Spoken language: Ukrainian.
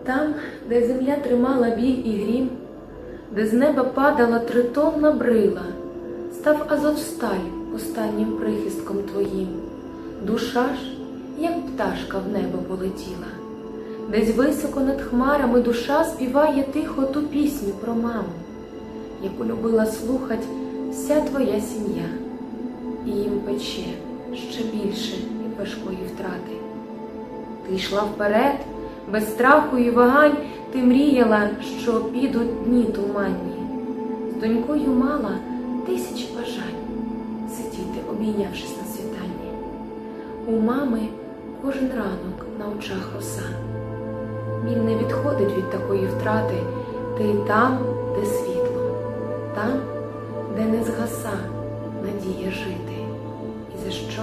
Там, де земля тримала біль і грім, де з неба падала тритонна брила, став Азовсталь останнім прихистком твоїм. Душа ж, як пташка, в небо полетіла. Десь високо над хмарами душа співає тихо ту пісню про маму, яку любила слухать вся твоя сім'я. І їм пече ще більше від важкої втрати. Ти йшла вперед, без страху і вагань, ти мріяла, що підуть дні туманні. З донькою мала тисячі бажань сидіти, обійнявшись на світанні. У мами кожен ранок на очах роса. Біль не відходить від такої втрати, ти там, де світло, там, де не згаса надія жити. І за що